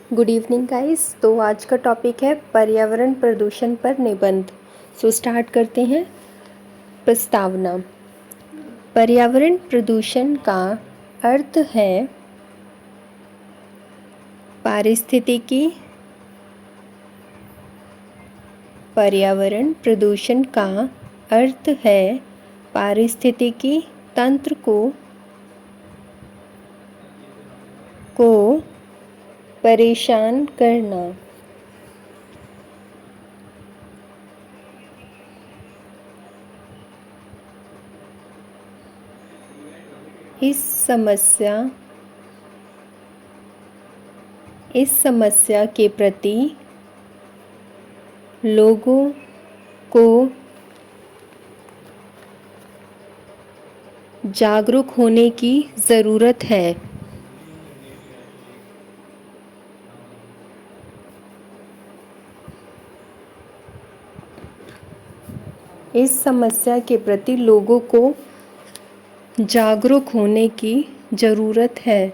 Good evening guys. तो आज का टॉपिक है पर्यावरण प्रदूषण पर निबंध। स्टार्ट करते हैं। प्रस्तावना। पर्यावरण प्रदूषण का अर्थ है पारिस्थितिकी पर्यावरण प्रदूषण का अर्थ है पारिस्थितिकी तंत्र को परेशान करना। इस समस्या के प्रति लोगों को जागरूक होने की ज़रूरत है। इस समस्या के प्रति लोगों को जागरूक होने की ज़रूरत है।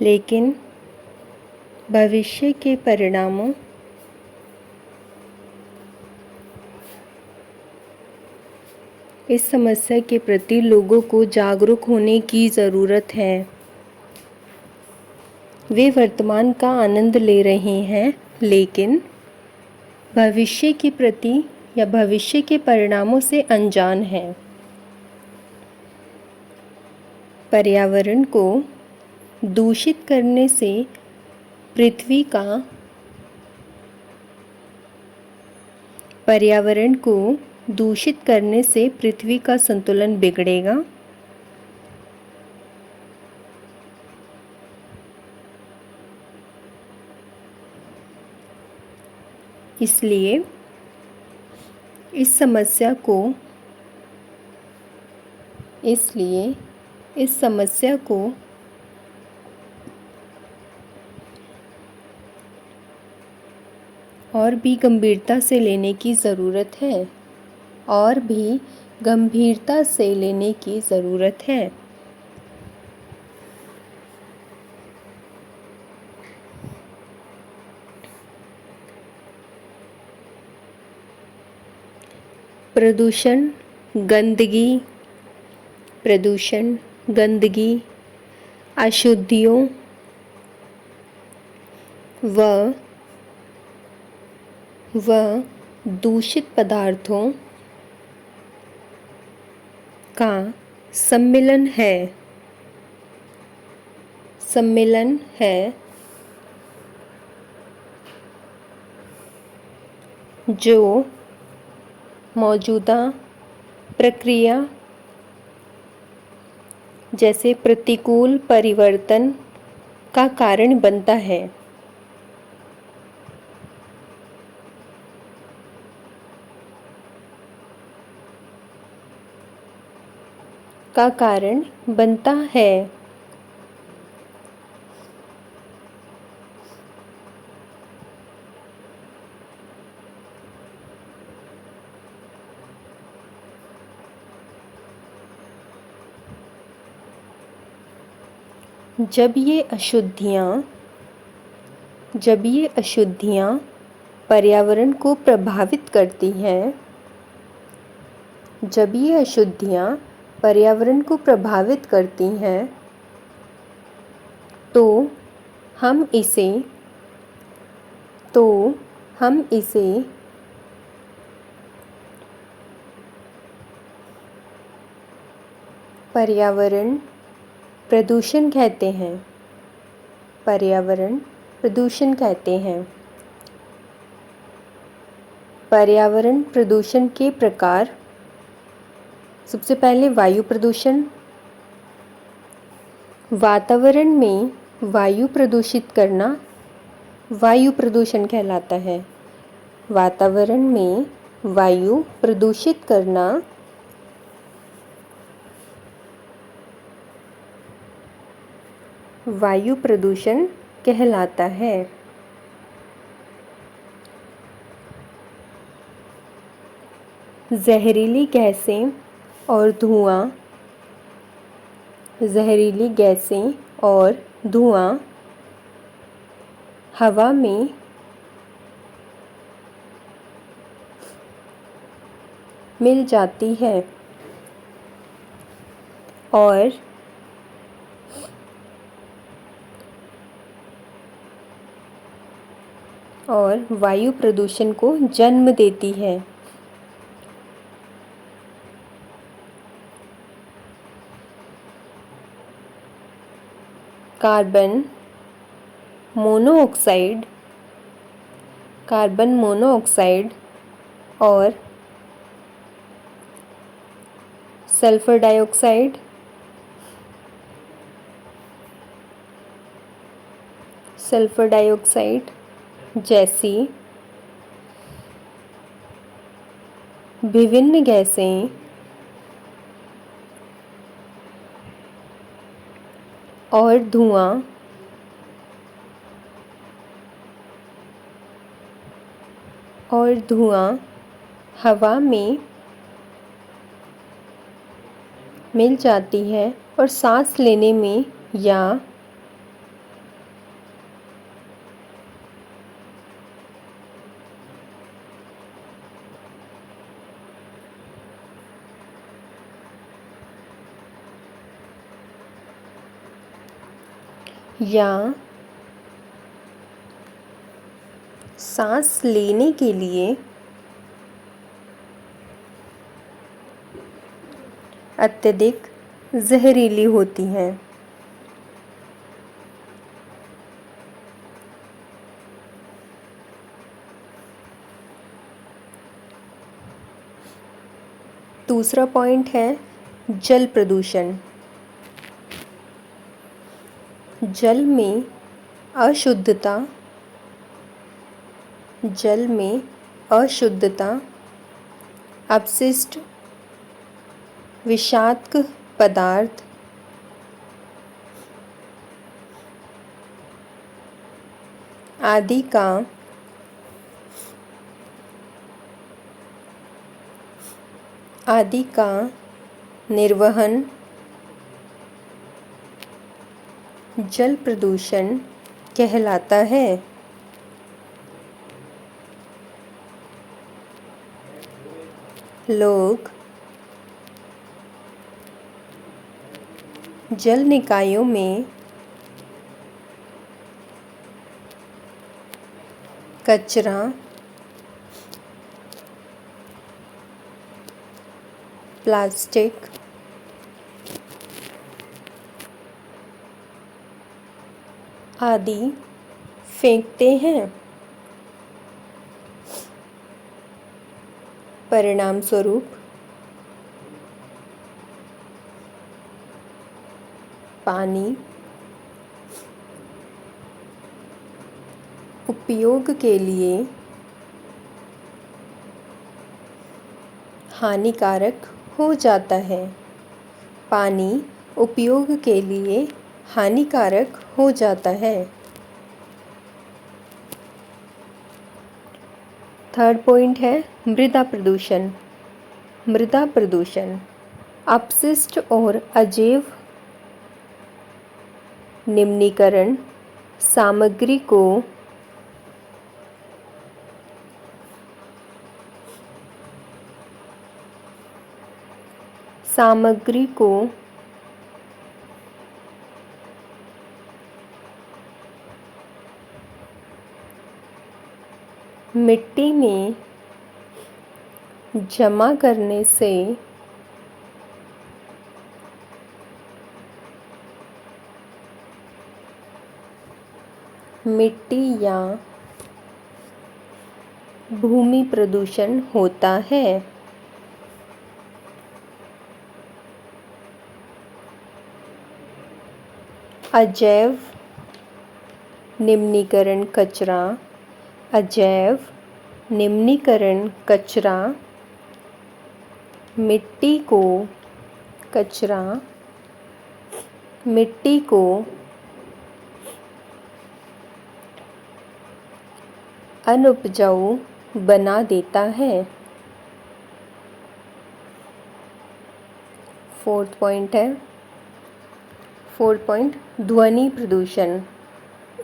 लेकिन भविष्य के परिणामों इस समस्या के प्रति लोगों को जागरूक होने की ज़रूरत है। वे वर्तमान का आनंद ले रहे हैं, लेकिन भविष्य के प्रति या भविष्य के परिणामों से अनजान हैं। पर्यावरण को दूषित करने से पृथ्वी का संतुलन बिगड़ेगा। इसलिए इस समस्या को और भी गंभीरता से लेने की ज़रूरत है। प्रदूषण, गंदगी, अशुद्धियों व दूषित पदार्थों का सम्मिलन है जो मौजूदा प्रक्रिया जैसे प्रतिकूल परिवर्तन का कारण बनता है। जब ये अशुद्धियाँ पर्यावरण को प्रभावित करती हैं, तो हम इसे पर्यावरण प्रदूषण कहते हैं। पर्यावरण प्रदूषण के प्रकार। सबसे पहले वायु प्रदूषण। वातावरण में वायु प्रदूषित करना वायु प्रदूषण कहलाता है। वातावरण में वायु प्रदूषित करना वायु प्रदूषण कहलाता है। जहरीली गैसें और धुआं, जहरीली गैसें और धुआं हवा में मिल जाती है और वायु प्रदूषण को जन्म देती है। कार्बन मोनोऑक्साइड, कार्बन मोनोऑक्साइड और सल्फर डाइऑक्साइड, सल्फर डाइऑक्साइड जैसी विभिन्न गैसें और धुआं हवा में मिल जाती है और सांस लेने में या सांस लेने के लिए अत्यधिक जहरीली होती हैं। दूसरा पॉइंट है जल प्रदूषण। जल में अशुद्धता, अपशिष्ट, विषाक्त पदार्थ आदि का निर्वहन जल प्रदूषण कहलाता है। लोग जल निकायों में कचरा, प्लास्टिक, आदि फेंकते हैं। परिणाम स्वरूप पानी उपयोग के लिए हानिकारक हो जाता है। पानी उपयोग के लिए हानिकारक हो जाता है। थर्ड पॉइंट है मृदा प्रदूषण। मृदा प्रदूषण अपशिष्ट और अजैव निम्नीकरण सामग्री को मिट्टी में जमा करने से मिट्टी या भूमि प्रदूषण होता है। अजैव निम्नीकरण कचरा मिट्टी को अनुपजाऊ बना देता है। फोर्थ पॉइंट है, फोर्थ पॉइंट ध्वनि प्रदूषण।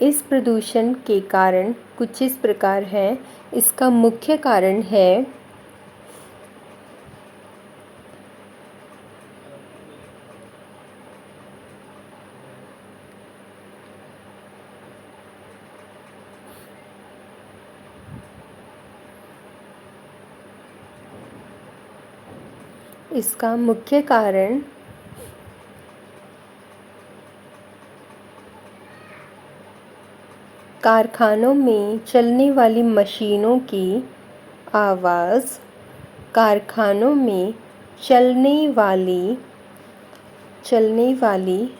इस प्रदूषण के कारण कुछ इस प्रकार हैं। इसका मुख्य कारण है इसका मुख्य कारण कारखानों में चलने वाली मशीनों की आवाज़, कारखानों में चलने वाली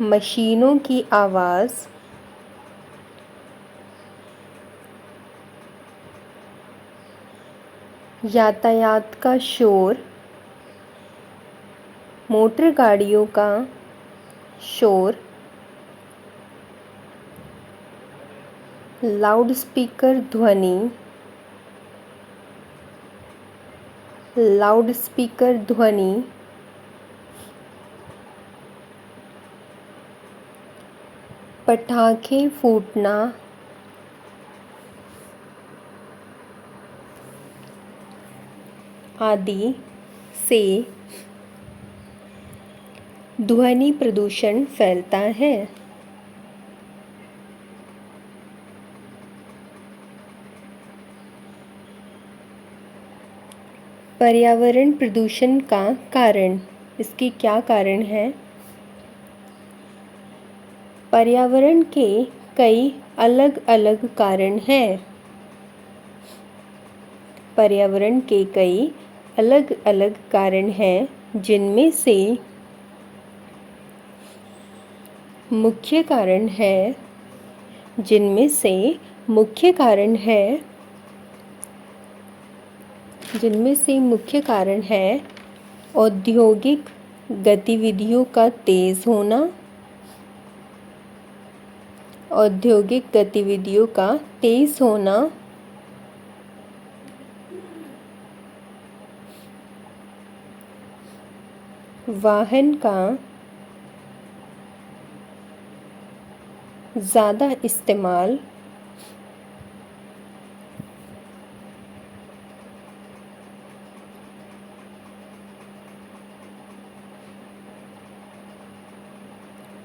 मशीनों की आवाज़, यातायात का शोर, मोटर गाड़ियों का शोर, लाउडस्पीकर ध्वनि, पटाखे फूटना आदि से ध्वनि प्रदूषण फैलता है। पर्यावरण प्रदूषण का कारण, इसके क्या कारण है? पर्यावरण के कई अलग अलग कारण हैं। पर्यावरण के कई अलग अलग कारण हैं, जिनमें से मुख्य कारण है औद्योगिक गतिविधियों का तेज होना, वाहन का ज़्यादा इस्तेमाल,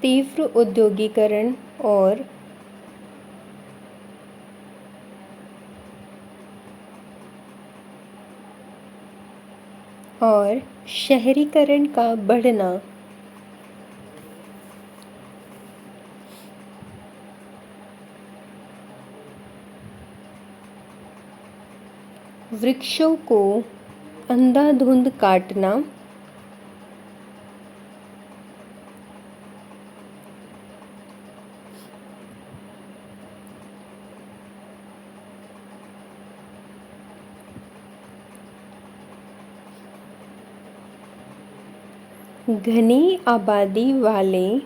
तीव्र औद्योगिकरण और शहरीकरण का बढ़ना। वृक्षों को अंधाधुंध काटना, घनी आबादी वाले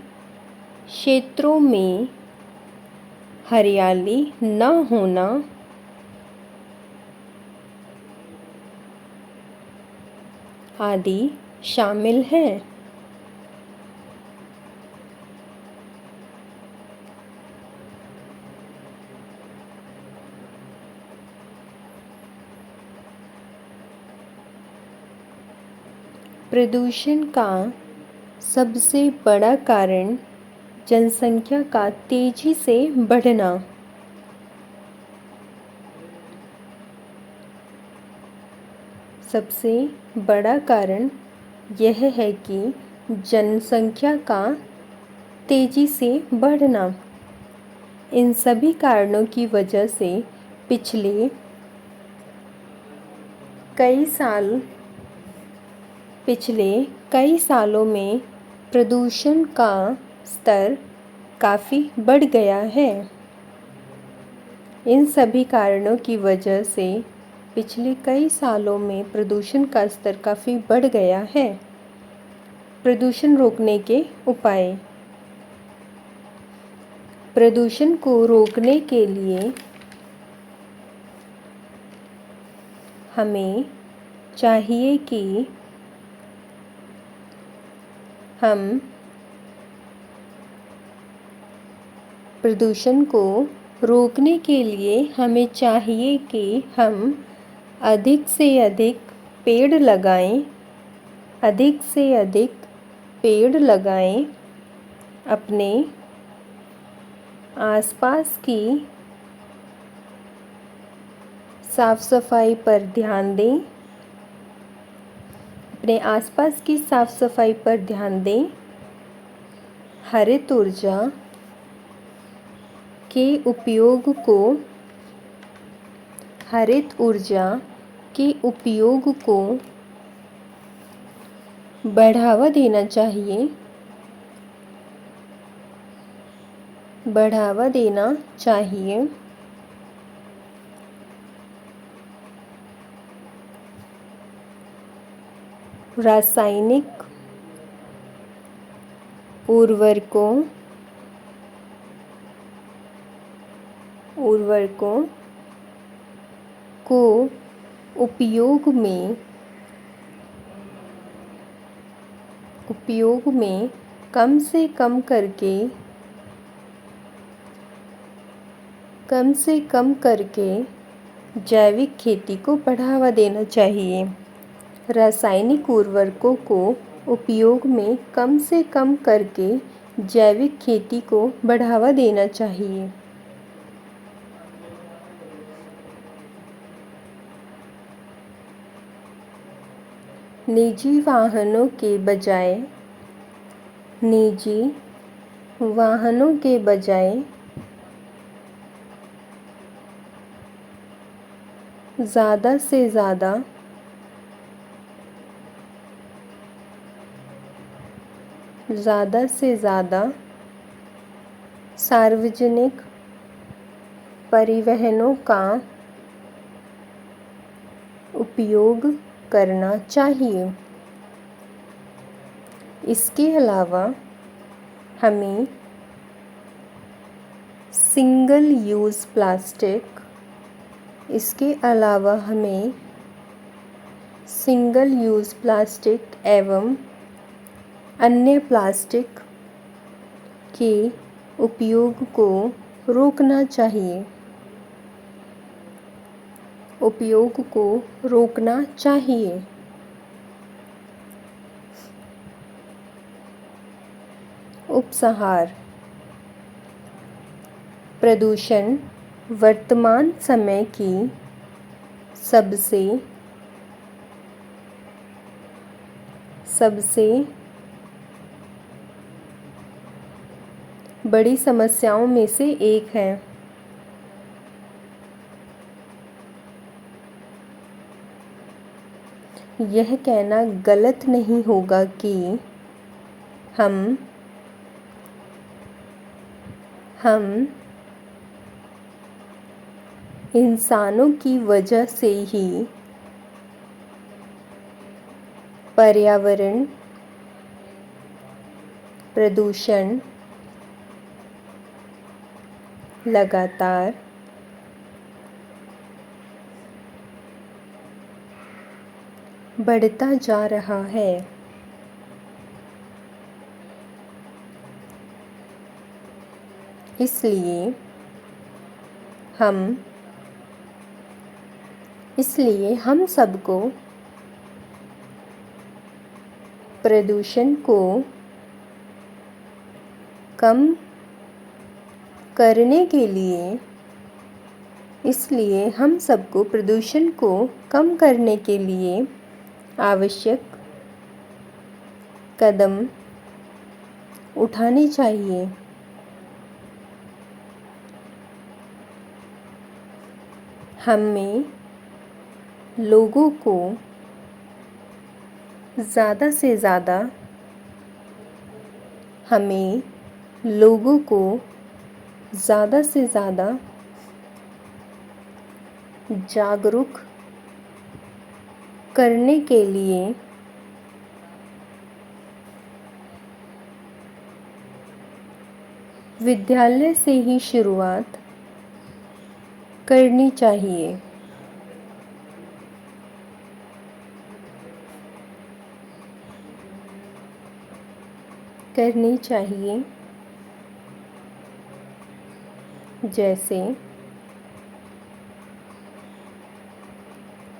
क्षेत्रों में हरियाली न होना आदि शामिल हैं। प्रदूषण का सबसे बड़ा कारण जनसंख्या का तेजी से बढ़ना। सबसे बड़ा कारण यह है कि जनसंख्या का तेजी से बढ़ना। इन सभी कारणों की वजह से पिछले कई सालों में प्रदूषण का स्तर काफ़ी बढ़ गया है। इन सभी कारणों की वजह से पिछले कई सालों में प्रदूषण का स्तर काफ़ी बढ़ गया है। प्रदूषण रोकने के उपाय। प्रदूषण को रोकने के लिए हमें चाहिए कि हम प्रदूषण को रोकने के लिए हमें चाहिए कि हम अधिक से अधिक पेड़ लगाएं, अधिक से अधिक पेड़ लगाएं, अपने आसपास की साफ सफाई पर ध्यान दें, अपने आसपास की साफ सफाई पर ध्यान दें। हरित ऊर्जा के उपयोग को हरित ऊर्जा के उपयोग को बढ़ावा देना चाहिए, बढ़ावा देना चाहिए। रासायनिक उर्वरकों को उपयोग में कम से कम करके जैविक खेती को बढ़ावा देना चाहिए। रासायनिक उर्वरकों को उपयोग में कम से कम करके जैविक खेती को बढ़ावा देना चाहिए। निजी वाहनों के बजाय ज़्यादा से ज़्यादा सार्वजनिक परिवहनों का उपयोग करना चाहिए। इसके अलावा हमें सिंगल यूज़ प्लास्टिक एवं अन्य प्लास्टिक के उपयोग को रोकना चाहिए। उपसंहार: प्रदूषण वर्तमान समय की सबसे बड़ी समस्याओं में से एक है। यह कहना गलत नहीं होगा कि हम इंसानों की वजह से ही पर्यावरण प्रदूषण लगातार बढ़ता जा रहा है। इसलिए हम सबको प्रदूषण को कम करने के लिए आवश्यक कदम उठाने चाहिए। हमें लोगों को ज़्यादा से ज़्यादा जागरूक करने के लिए विद्यालय से ही शुरुआत करनी चाहिए। करनी चाहिए, जैसे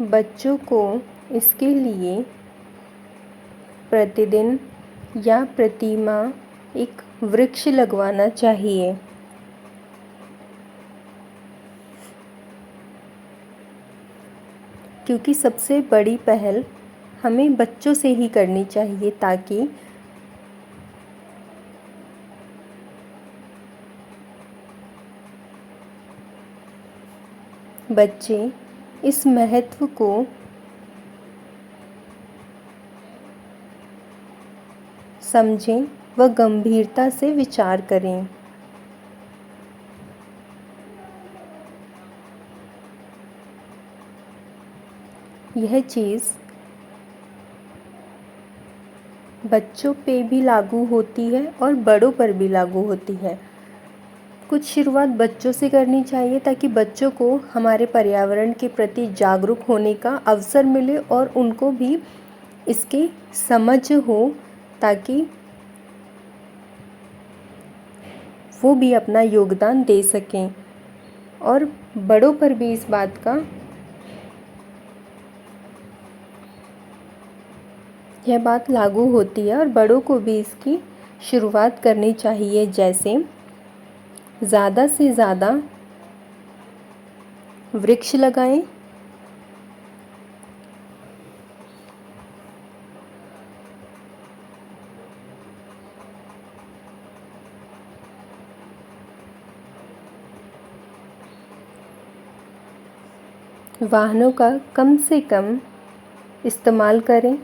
बच्चों को इसके लिए प्रतिदिन या प्रति माह एक वृक्ष लगवाना चाहिए। क्योंकि सबसे बड़ी पहल हमें बच्चों से ही करनी चाहिए, ताकि बच्चे इस महत्व को समझें व गंभीरता से विचार करें। यह चीज़ बच्चों पे भी लागू होती है और बड़ों पर भी लागू होती है। कुछ शुरुआत बच्चों से करनी चाहिए, ताकि बच्चों को हमारे पर्यावरण के प्रति जागरूक होने का अवसर मिले और उनको भी इसकी समझ हो, ताकि वो भी अपना योगदान दे सकें। और बड़ों पर भी इस बात का यह बात लागू होती है और बड़ों को भी इसकी शुरुआत करनी चाहिए, जैसे ज़्यादा से ज़्यादा वृक्ष लगाएं, वाहनों का कम से कम इस्तेमाल करें,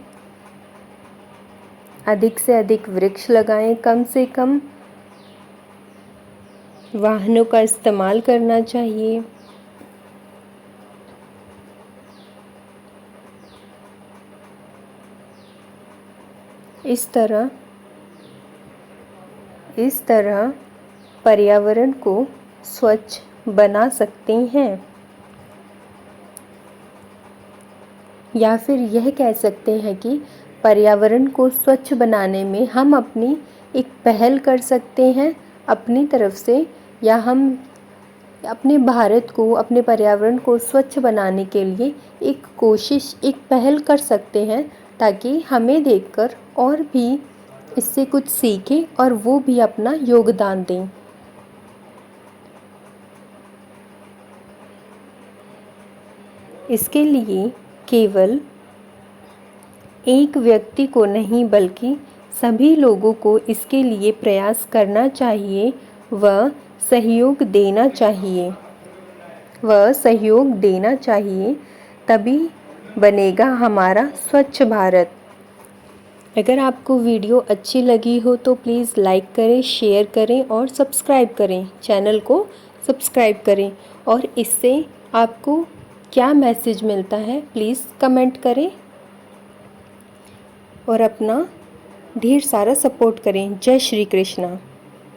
अधिक से अधिक वृक्ष लगाएं, कम से कम वाहनों का इस्तेमाल करना चाहिए। इस तरह पर्यावरण को स्वच्छ बना सकते हैं, या फिर यह कह सकते हैं कि पर्यावरण को स्वच्छ बनाने में हम अपनी एक पहल कर सकते हैं अपनी तरफ से, या हम अपने भारत को, अपने पर्यावरण को स्वच्छ बनाने के लिए एक कोशिश, एक पहल कर सकते हैं, ताकि हमें देखकर और भी इससे कुछ सीखें और वो भी अपना योगदान दें। इसके लिए केवल एक व्यक्ति को नहीं, बल्कि सभी लोगों को इसके लिए प्रयास करना चाहिए व सहयोग देना चाहिए, तभी बनेगा हमारा स्वच्छ भारत। अगर आपको वीडियो अच्छी लगी हो तो प्लीज़ लाइक करें, शेयर करें और सब्सक्राइब करें, चैनल को सब्सक्राइब करें। और इससे आपको क्या मैसेज मिलता है प्लीज़ कमेंट करें और अपना ढेर सारा सपोर्ट करें। जय श्री कृष्णा।